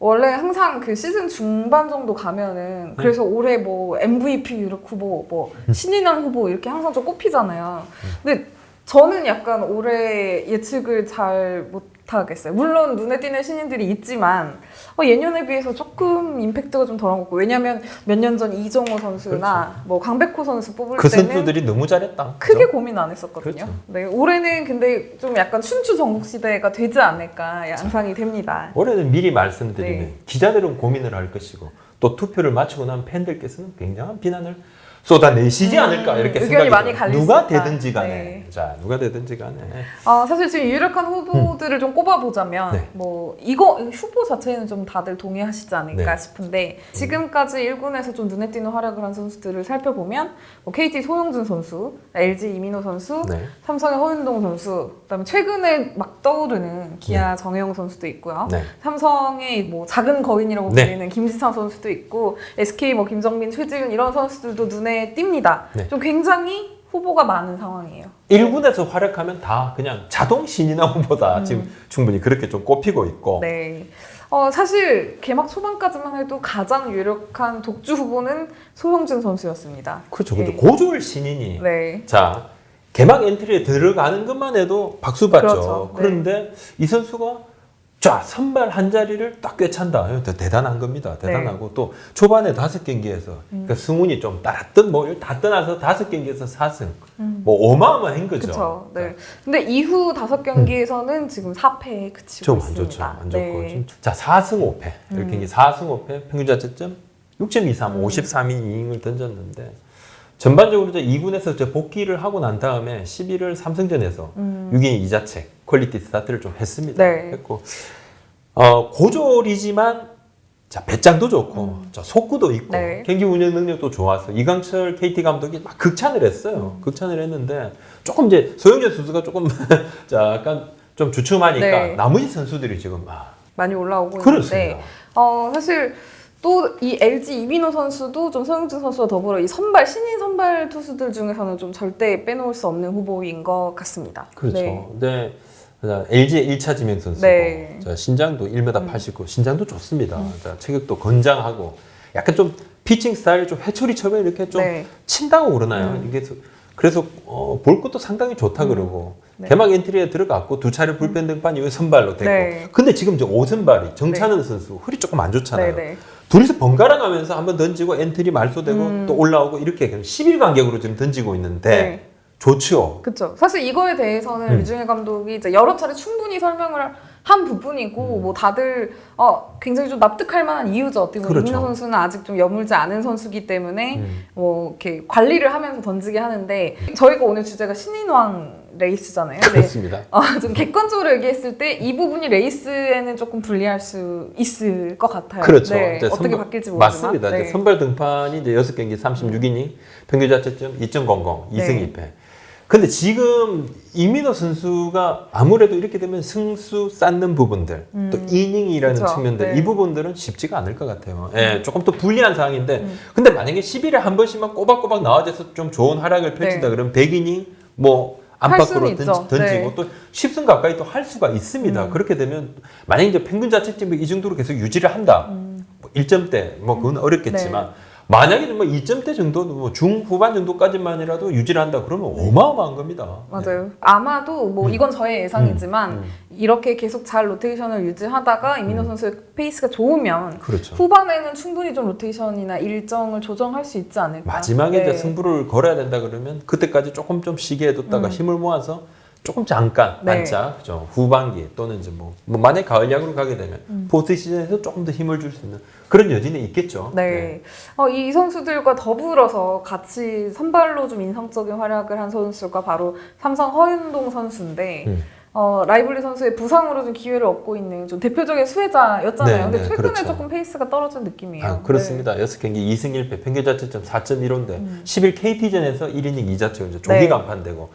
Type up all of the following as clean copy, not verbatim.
원래 항상 그 시즌 중반 정도 가면은 그래서 올해 뭐 MVP 유력 후보, 뭐 신인왕 후보 이렇게 항상 좀 꼽히잖아요. 근데 저는 약간 올해 예측을 잘 못하겠어요. 물론 눈에 띄는 신인들이 있지만 예년에 비해서 조금 임팩트가 좀 덜한 것 같고, 왜냐면 몇 년 전 이정호 선수나 그렇죠. 뭐 강백호 선수 뽑을 그 때는 선수들이 너무 잘했다. 크게 그죠? 고민 안 했었거든요. 그렇죠. 네, 올해는 근데 좀 약간 춘추 전국 시대가 되지 않을까 양상이 됩니다. 올해는 미리 말씀드리면 네. 기자들은 고민을 할 것이고 또 투표를 마치고 난 팬들께서는 굉장한 비난을 쏟아내시지 않을까 이렇게 의견이 생각이 많이 들어요. 갈릴 누가 수 있다. 되든지 간에 네. 자 누가 되든지 간에 사실 지금 유력한 후보들을 좀 꼽아보자면 네. 뭐 이거 후보 자체는 좀 다들 동의하시지 않을까 네. 싶은데, 지금까지 1군에서 좀 눈에 띄는 활약을 한 선수들을 살펴보면 뭐 KT 소영준 선수, LG 이민호 선수, 네. 삼성의 허윤동 선수, 그다음에 최근에 막 떠오르는 기아 정혜영 선수도 있고요. 네. 삼성의 뭐 작은 거인이라고 네. 불리는 김지성 선수도 있고, SK 뭐 김정민, 최지훈 이런 선수들도 눈에 띕니다. 네. 좀 굉장히 후보가 많은 상황이에요. 1군에서 활약하면 다 그냥 자동 신인왕 후보다 지금 충분히 그렇게 좀 꼽히고 있고 네. 사실 개막 초반까지만 해도 가장 유력한 독주 후보는 소형준 선수였습니다. 그렇죠. 근데 네. 고졸 신인이 네. 자 개막 엔트리에 들어가는 것만 해도 박수 받죠. 그렇죠. 네. 그런데 이 선수가 자 선발 한 자리를 딱 꿰찬다. 대단한 겁니다. 대단하고 네. 또 초반에 5경기에서 그러니까 승운이 좀 따랐던 뭐 다 떠나서 5경기에서 4승 뭐 어마어마한 거죠. 그렇죠. 네. 근데 이후 5경기에서는 지금 4패에 그치고 좀 안 있습니다. 좋죠. 안 좋고 네. 자 4승 5패 이렇게 경기 4승 5패 평균 자책점 6.23 53이닝을 던졌는데 전반적으로 이제 2군에서 이제 복귀를 하고 난 다음에 11월 3승전에서 6이닝 2자책 퀄리티 스타트를 좀 했습니다. 네. 했고 고졸이지만 자 배짱도 좋고 자 속구도 있고 네. 경기 운영 능력도 좋아서 이강철 KT 감독이 막 극찬을 했어요. 극찬을 했는데 조금 이제 소영준 선수가 조금 자 약간 좀 주춤하니까 네. 나머지 선수들이 지금 많이 올라오고 그렇습니다. 있는데 사실 또 이 LG 이민호 선수도 좀 소영준 선수와 더불어 이 신인 선발 투수들 중에서는 좀 절대 빼놓을 수 없는 후보인 것 같습니다. 그렇죠. 네. 근데 LG의 1차 지명 선수고 네. 자, 신장도 1m 89, 신장도 좋습니다. 자, 체격도 건장하고 약간 좀 피칭 스타일이 좀 회초리처럼 이렇게 좀 네. 친다고 그러나요? 이게 그래서 볼 것도 상당히 좋다 그러고 네. 개막 엔트리에 들어갔고 2차례 불펜 등판 이후에 선발로 됐고 네. 근데 지금 이제 5선발이 정찬은 선수 허리 조금 안 좋잖아요. 네, 네. 둘이서 번갈아 가면서 한번 던지고 엔트리 말소되고 또 올라오고 이렇게 10일 간격으로 지금 던지고 있는데 네. 좋죠. 그렇죠. 사실 이거에 대해서는 류중일 감독이 이제 여러 차례 충분히 설명을 한 부분이고 뭐 다들 굉장히 좀 납득할 만한 이유죠. 어떻게 보면 그렇죠. 이민호 선수는 아직 좀 여물지 않은 선수기 때문에 뭐 이렇게 관리를 하면서 던지게 하는데, 저희가 오늘 주제가 신인왕 레이스잖아요. 근데 그렇습니다. 좀 객관적으로 얘기했을 때 이 부분이 레이스에는 조금 불리할 수 있을 것 같아요. 그렇죠. 네, 이제 어떻게 선발- 바뀔지 모르지만. 맞습니다. 네. 이제 선발 등판이 이제 6경기 36이닝, 평균 자책점 2.00, 2승 네. 2패. 근데 지금 이민호 선수가 아무래도 이렇게 되면 승수 쌓는 부분들, 또 이닝이라는 그쵸. 측면들, 네. 이 부분들은 쉽지가 않을 것 같아요. 예, 조금 더 불리한 상황인데, 근데 만약에 10일에 한 번씩만 꼬박꼬박 나와줘서 좀 좋은 활약을 펼친다 네. 그러면 100이닝 뭐 할 안팎으로 수는 있죠. 던지고 네. 또 10승 가까이 또 할 수가 있습니다. 그렇게 되면 만약에 이제 평균 자책점이 이 정도로 계속 유지를 한다. 뭐 1점대 뭐 그건 어렵겠지만 만약에 뭐 2점대 정도는 뭐 중후반 정도까지만이라도 유지를 한다 그러면 어마어마한 겁니다. 맞아요. 아마도 뭐 이건 저의 예상이지만 이렇게 계속 잘 로테이션을 유지하다가 이민호 선수의 페이스가 좋으면 그렇죠. 후반에는 충분히 좀 로테이션이나 일정을 조정할 수 있지 않을까. 마지막에 네. 이제 승부를 걸어야 된다 그러면 그때까지 조금 좀 쉬게 해뒀다가 힘을 모아서 조금 잠깐 네. 반짝 그죠? 후반기 또는 이제 뭐 만약 가을 야구로 가게 되면 포스트 시즌에서 조금 더 힘을 줄 수 있는 그런 여지는 있겠죠. 네. 이 선수들과 더불어서 같이 선발로 좀 인상적인 활약을 한 선수가 바로 삼성 허윤동 선수인데 라이블리 선수의 부상으로 좀 기회를 얻고 있는 좀 대표적인 수혜자였잖아요. 네, 근데 네, 최근에 그렇죠. 조금 페이스가 떨어진 느낌이에요. 그렇습니다. 6경기 2승 1패 평균 자책점 4.15인데 10일 KT전에서 1이닝 2자책 이제 조기 네. 간판되고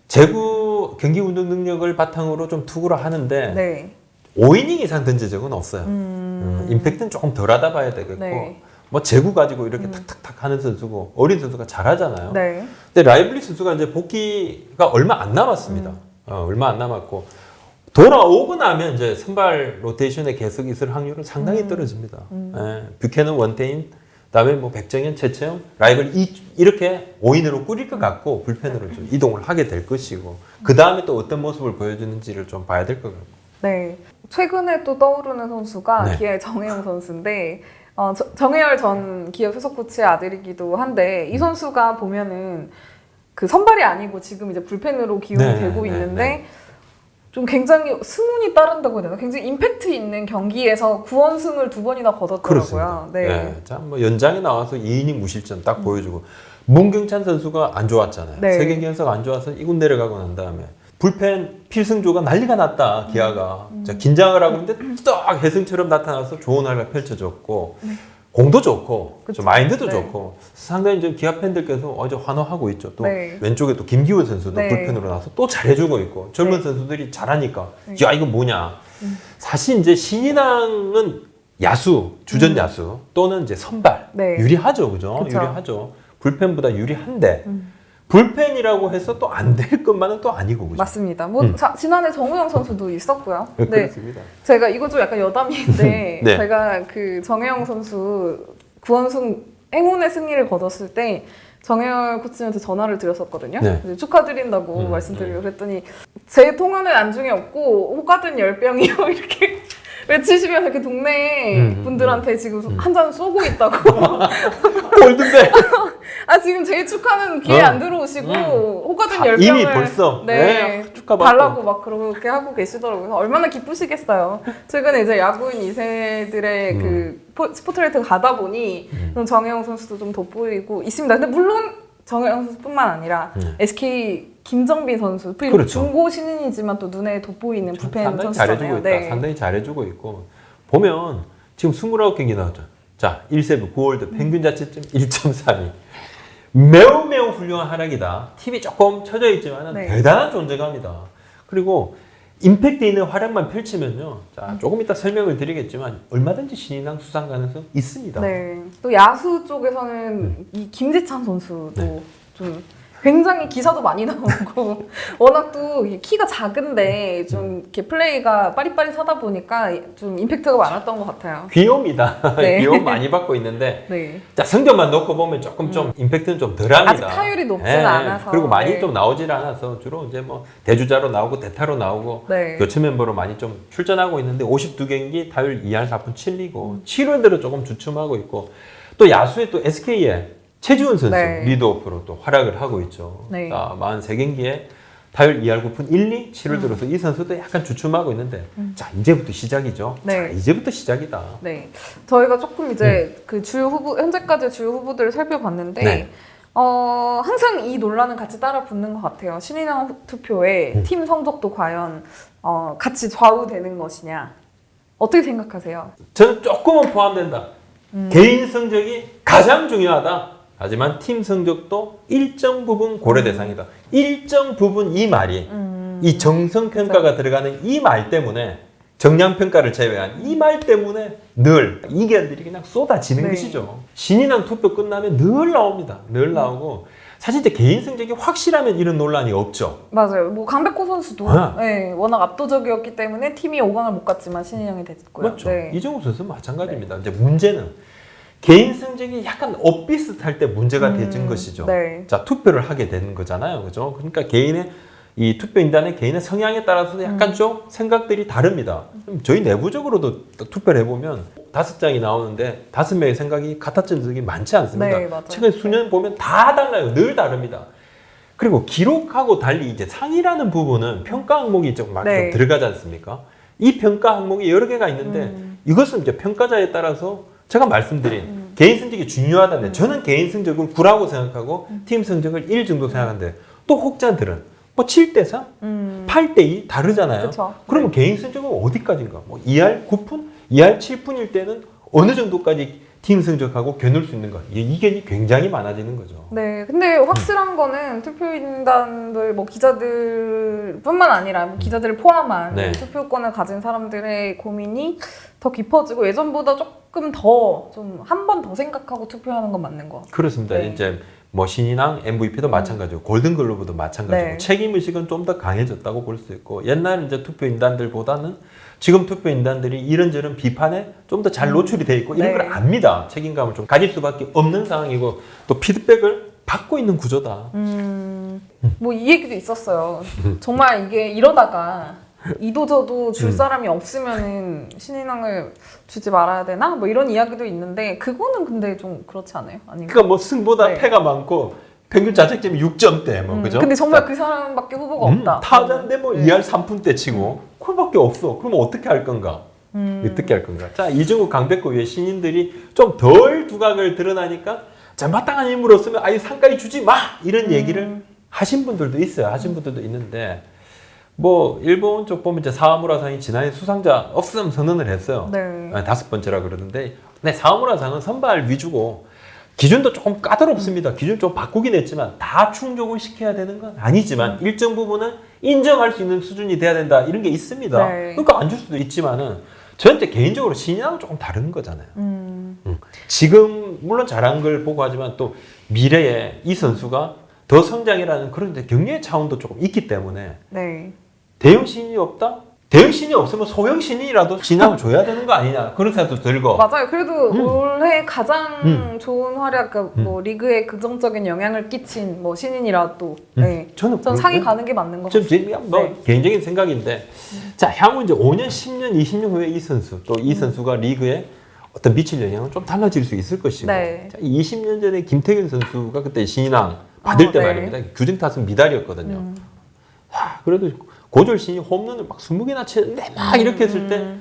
제구 경기 운동 능력을 바탕으로 좀 투구를 하는데 네. 5이닝 이상 던진 적은 없어요. 임팩트는 조금 덜하다 봐야 되겠고 네. 뭐 제구 가지고 이렇게 탁탁탁 하는 선수고 어린 선수가 잘하잖아요. 네. 근데 라이블리 선수가 이제 복귀가 얼마 안 남았습니다. 얼마 안 남았고 돌아오고 나면 이제 선발 로테이션에 계속 있을 확률은 상당히 떨어집니다. 예, 뷰캐넌, 원태인, 그다음에 뭐 백정현, 최채영, 라이벌 이렇게 5인으로 꾸릴 것 같고 불펜으로 좀 이동을 하게 될 것이고 그 다음에 또 어떤 모습을 보여주는지를 좀 봐야 될 것 같고. 네. 최근에 또 떠오르는 선수가 네. 기아의 정혜영 선수인데 정혜열 전 기아 소속 코치의 아들이기도 한데 이 선수가 보면은 그 선발이 아니고 지금 이제 불펜으로 기용이 네, 되고 네, 있는데 네. 좀 굉장히 승운이 따른다고 해야 되나? 굉장히 임팩트 있는 경기에서 9원승을 2번이나 거뒀더라고요. 그렇습니다. 네. 예, 자, 뭐 연장에 나와서 2이닝 무실점 딱 보여주고 문경찬 선수가 안 좋았잖아요. 네. 세 경기 연속 안 좋아서 2군 내려가고 난 다음에 불펜 필승조가 난리가 났다. 기아가 자, 긴장을 하고 있는데 딱 혜승처럼 나타나서 좋은 활약 펼쳐줬고 공도 좋고 그쵸. 좀 마인드도 네. 좋고 상당히 이제 기아 팬들께서 어제 환호하고 있죠. 또 네. 왼쪽에 또 김기훈 선수도 네. 불펜으로 나와서 또 잘해주고 있고 젊은 네. 선수들이 잘하니까 네. 야 이거 뭐냐. 사실 이제 신인왕은 야수, 주전 야수 또는 이제 선발 네. 유리하죠, 그죠? 그쵸. 유리하죠. 불펜보다 유리한데 불펜이라고 해서 또 안 될 것만은 또 아니고, 그죠? 맞습니다. 뭐 지난해 정우영 선수도 있었고요. 네. 그렇습니다. 제가 이거 좀 약간 여담인데 네. 제가 그 정혜영 선수 9원승 행운의 승리를 거뒀을 때 정혜열 코치한테 전화를 드렸었거든요. 네. 이제 축하드린다고 말씀드리고 그랬더니 제 통화는 안중에 없고 호가든 열병이요 이렇게 외치시면서 이렇게 동네 분들한테 지금 한 잔 쏘고 있다고. 골든벨. 아 지금 제 축하는 귀에 안 들어오시고 호가든 다 열병을 이미 벌써 네, 축하받고 달라고 막 그렇게 하고 계시더라고요. 그래서 얼마나 기쁘시겠어요. 최근에 이제 야구인 2세들의 그 스포트라이트가 가다 보니 좀 정혜영 선수도 좀 돋보이고 있습니다. 근데 물론 정혜영 선수뿐만 아니라 SK 김정빈 선수 그리고 그렇죠. 중고 신인이지만 또 눈에 돋보이는 불펜 상당히 잘해주고 선수잖아요. 있다. 네. 상당히 잘해주고 있고 보면 지금 29경기 나왔죠. 자, 1세브 9홀드 평균 자책점 1.32. 매우 훌륭한 활약이다. 팁이 조금 쳐져 있지만 네. 대단한 존재감이다. 그리고 임팩트 있는 활약만 펼치면요. 자, 조금 이따 설명을 드리겠지만 얼마든지 신인왕 수상 가능성 있습니다. 네. 또 야수 쪽에서는 이 김재찬 선수도 네. 좀 굉장히 기사도 많이 나오고 워낙 또 이게 키가 작은데 좀 이렇게 플레이가 빠릿빠릿하다 보니까 좀 임팩트가 많았던 것 같아요. 귀요미다. 네. 귀여움 많이 받고 있는데 네. 자, 성적만 놓고 보면 조금 좀 임팩트는 좀 덜합니다. 아직 타율이 높지는 않아서. 그리고 많이 네. 좀 나오질 않아서 주로 이제 뭐 대주자로 나오고 대타로 나오고 네. 교체 멤버로 많이 좀 출전하고 있는데 52경기 타율 2할 4푼 7리고 7월대로 조금 주춤하고 있고 또 야수에 또 SK에 최지훈 선수 네. 리드오프로 또 활약을 하고 있죠. 네. 자, 43경기에 타율 2할 9푼 1리 7월 들어서 이 선수도 약간 주춤하고 있는데 자, 이제부터 시작이죠. 네. 자, 이제부터 시작이다. 네. 저희가 조금 이제 그 주요 후보 현재까지 주요 후보들을 살펴봤는데 네. 항상 이 논란은 같이 따라 붙는 것 같아요. 신인왕 투표에 팀 성적도 과연 같이 좌우되는 것이냐. 어떻게 생각하세요? 저는 조금은 포함된다. 개인 성적이 가장 중요하다. 하지만 팀 성적도 일정 부분 고려 대상이다. 일정 부분 이 말이 이 정성 평가가 들어가는 이 말 때문에 정량 평가를 제외한 이 말 때문에 늘 이견들이 그냥 쏟아지는 네. 것이죠. 신인왕 투표 끝나면 늘 나옵니다. 늘 나오고 사실 이제 개인 성적이 확실하면 이런 논란이 없죠. 맞아요. 뭐 강백호 선수도 아. 네, 워낙 압도적이었기 때문에 팀이 5강을 못 갔지만 신인왕이 됐고요. 맞죠. 네. 이정우 선수 마찬가지입니다. 이제 문제는 개인 성적이 약간 엇비슷할 때 문제가 되는 것이죠. 네. 자, 투표를 하게 되는 거잖아요. 그죠? 그러니까 개인의 이 투표인단의 개인의 성향에 따라서 약간 좀 생각들이 다릅니다. 저희 내부적으로도 투표를 해보면 5장이 나오는데 5명의 생각이 같았던 적이 많지 않습니다. 네, 맞아요. 최근 수년 보면 다 달라요. 늘 다릅니다. 그리고 기록하고 달리 이제 상이라는 부분은 평가 항목이 좀 네. 들어가지 않습니까? 이 평가 항목이 여러 개가 있는데 이것은 이제 평가자에 따라서 제가 말씀드린 개인 성적이 중요하다는데 저는 개인 성적은 9라고 생각하고 팀 성적을 1 정도 생각하는데 또 혹자들은 뭐 7대 3, 8대 2 다르잖아요. 그쵸. 그러면 개인 성적은 어디까지인가? 뭐 2할 9푼, 2할 7푼일 때는 어느 정도까지 팀 성적하고 겨눌 수 있는가? 이견이 굉장히 많아지는 거죠. 네, 근데 확실한 거는 투표인단들, 뭐 기자들뿐만 아니라 뭐 기자들을 포함한 네. 투표권을 가진 사람들의 고민이 더 깊어지고 예전보다 조금 더 좀 한 번 더 생각하고 투표하는 건 맞는 것 같아요. 그렇습니다. 네. 이제 뭐 신인왕 MVP도 마찬가지고 골든글러브도 마찬가지고 네. 책임의식은 좀 더 강해졌다고 볼 수 있고 옛날 이제 투표인단들보다는 지금 투표인단들이 이런저런 비판에 좀 더 잘 노출이 돼 있고 이런 네. 걸 압니다. 책임감을 좀 가질 수밖에 없는 상황이고 또 피드백을 받고 있는 구조다. 뭐 이 얘기도 있었어요. 정말 이게 이러다가 이도저도 줄 사람이 없으면은 신인왕을 주지 말아야 되나? 뭐 이런 이야기도 있는데 그거는 근데 좀 그렇지 않아요? 아닌가? 그러니까 뭐 승보다 네. 패가 많고 평균 자책점이 6점대 뭐 그죠? 근데 정말 그 사람밖에 후보가 없다. 타자인데 뭐 네. 2할 3푼대 치고 그거밖에 없어. 그럼 어떻게 할 건가? 어떻게 할 건가? 자, 이정우 강백호 외 신인들이 좀 덜 두각을 드러나니까 자, 마땅한 인물로서는 아예 상까지 주지 마! 이런 얘기를 하신 분들도 있어요. 하신 분들도 있는데 뭐 일본 쪽 보면 이제 사와무라상이 지난해 수상자 없음 선언을 했어요. 네. 5번째라 그러는데 근데 사와무라상은 선발 위주고 기준도 조금 까다롭습니다. 기준 좀 바꾸긴 했지만 다 충족을 시켜야 되는 건 아니지만 일정 부분은 인정할 수 있는 수준이 돼야 된다 이런 게 있습니다. 네. 그러니까 안 줄 수도 있지만은 저는 이제 개인적으로 신인하고 조금 다른 거잖아요. 지금 물론 잘한 걸 보고 하지만 또 미래에 이 선수가 더 성장이라는 그런 이제 경례의 차원도 조금 있기 때문에 네. 대형 신인이 없다? 대형 신인이 없으면 소형 신인이라도 신인을 줘야 되는 거 아니냐 그런 생각도 들고 맞아요. 그래도 올해 가장 좋은 활약, 뭐 리그에 긍정적인 영향을 끼친 뭐 신인이라도 네. 저는 전 상이 가는 게 맞는 것 좀 같아요. 뭐 네. 개인적인 생각인데 자 향후 이제 5년, 10년, 20년 후에 이 선수 또 이 선수가 리그에 어떤 미칠 영향은 좀 달라질 수 있을 것이고 네. 자, 20년 전에 김태균 선수가 그때 신인왕 받을 때 네. 말입니다. 규정 타선 미달이었거든요. 하, 그래도 고졸 신이 홈런을 막 20개나 치는데 막 이렇게 했을 때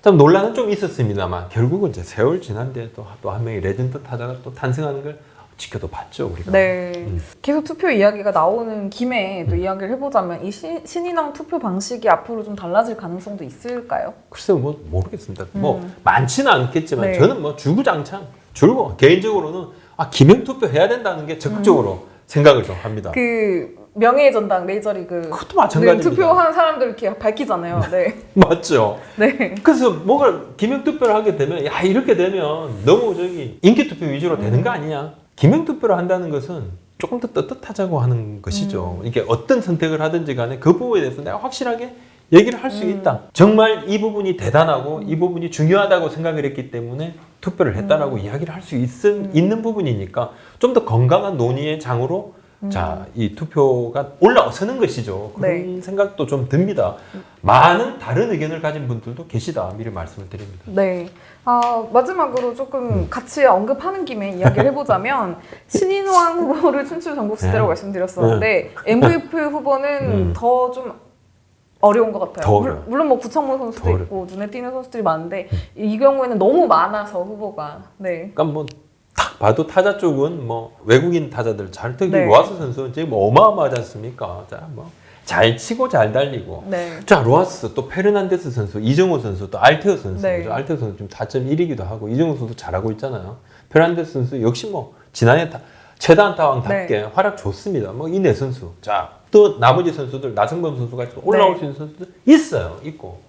좀 논란은 좀 있었습니다만 결국은 이제 세월 지난 뒤에 또 한 명의 레전드 타자가 또 탄생하는 걸 지켜도 봤죠 우리가. 네. 계속 투표 이야기가 나오는 김에 또 이야기를 해보자면 이 신인왕 투표 방식이 앞으로 좀 달라질 가능성도 있을까요? 글쎄요, 뭐 모르겠습니다. 뭐 많지는 않겠지만 네. 저는 뭐 주구장창 줄고 개인적으로는 김영 투표 해야 된다는 게 적극적으로 생각을 좀 합니다. 그 명예의 전당 메이저리그 그것도 마찬가지입니다. 투표하는 사람들 이렇게 밝히잖아요. 네. 맞죠. 네. 그래서 뭔가 김영 투표를 하게 되면 야 이렇게 되면 너무 인기 투표 위주로 되는 거 아니냐? 김영 투표를 한다는 것은 조금 더 떳떳하자고 하는 것이죠. 이게 어떤 선택을 하든지 간에 그 부분에 대해서 내가 확실하게 얘기를 할 수 있다. 정말 이 부분이 대단하고 이 부분이 중요하다고 생각을 했기 때문에 투표를 했다라고 이야기를 할 수 있는 부분이니까 좀 더 건강한 논의의 장으로 자, 이 투표가 올라서는 것이죠. 그런 네. 생각도 좀 듭니다. 많은 다른 의견을 가진 분들도 계시다. 미리 말씀을 드립니다. 네. 마지막으로 조금 같이 언급하는 김에 이야기를 해보자면 신인왕 후보를 춘추 전국시대로 네. 말씀드렸었는데 MVP 후보는 더 좀 어려운 것 같아요. 더 어려워요. 물론 뭐 구창모 선수도 더 있고 눈에 띄는 선수들이 많은데 이 경우에는 너무 많아서 후보가 네. 그러니까 뭐 딱 봐도 타자 쪽은 뭐 외국인 타자들 잘 특히 네. 로하스 선수는 지금 어마어마하지 않습니까? 자, 뭐 잘 치고 잘 달리고. 네. 자, 로하스 또 페르난데스 선수, 이정우 선수 또 알테어 선수. 네. 알테어 선수 지금 4.1이기도 하고 이정우 선수 잘하고 있잖아요. 페르난데스 선수 역시 뭐 지난해 최다 안타왕답게 네. 활약 좋습니다. 뭐 이 네 선수. 자, 또 나머지 선수들 나성범 선수가 올라올 네. 수 있는 선수들 있어요. 있고.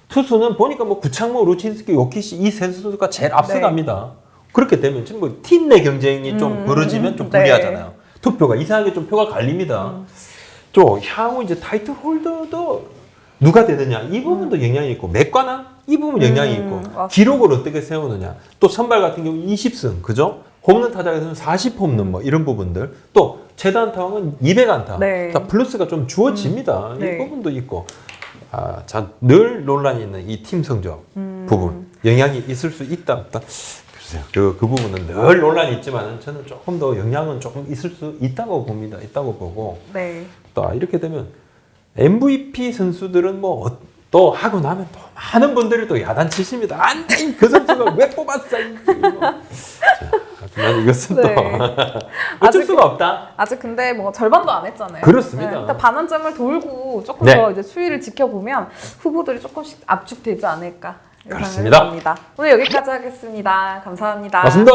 투수는 보니까 뭐 구창모, 루친스키, 요키시 이 세 선수가 제일 앞서갑니다. 그렇게 되면 지금 뭐 팀 내 경쟁이 좀 벌어지면 좀 불리하잖아요. 네. 투표가 이상하게 좀 표가 갈립니다. 또 향후 이제 타이틀 홀더도 누가 되느냐 이 부분도 영향이 있고 맥관왕 이 부분 영향이 있고 맞습니다. 기록을 어떻게 세우느냐 또 선발 같은 경우 20승 그죠? 홈런 타자에서는 40홈런 뭐 이런 부분들 또 최다 안타왕은 200안타 네. 플러스가 좀 주어집니다. 네. 이 부분도 있고 자, 늘 논란이 있는 이 팀 성적 부분 영향이 있을 수 있다 없다. 그 부분은 늘 논란이 있지만 저는 조금 더 영향은 조금 있을 수 있다고 봅니다. 있다고 보고 네. 또 이렇게 되면 MVP 선수들은 뭐 또 하고 나면 또 많은 분들이 또 야단치십니다. 안 돼! 그 선수가 왜 뽑았어? 하지만 이것은 네. 또 어쩔 아직- 수가 없다. 아직 근데 뭐 절반도 안 했잖아요. 그렇습니다. 네, 일단 반환점을 돌고 조금 네. 더 이제 추이를 지켜보면 후보들이 조금씩 압축되지 않을까 예상을 그렇습니다. 해봅니다. 오늘 여기까지 하겠습니다. 감사합니다. 맞습니다.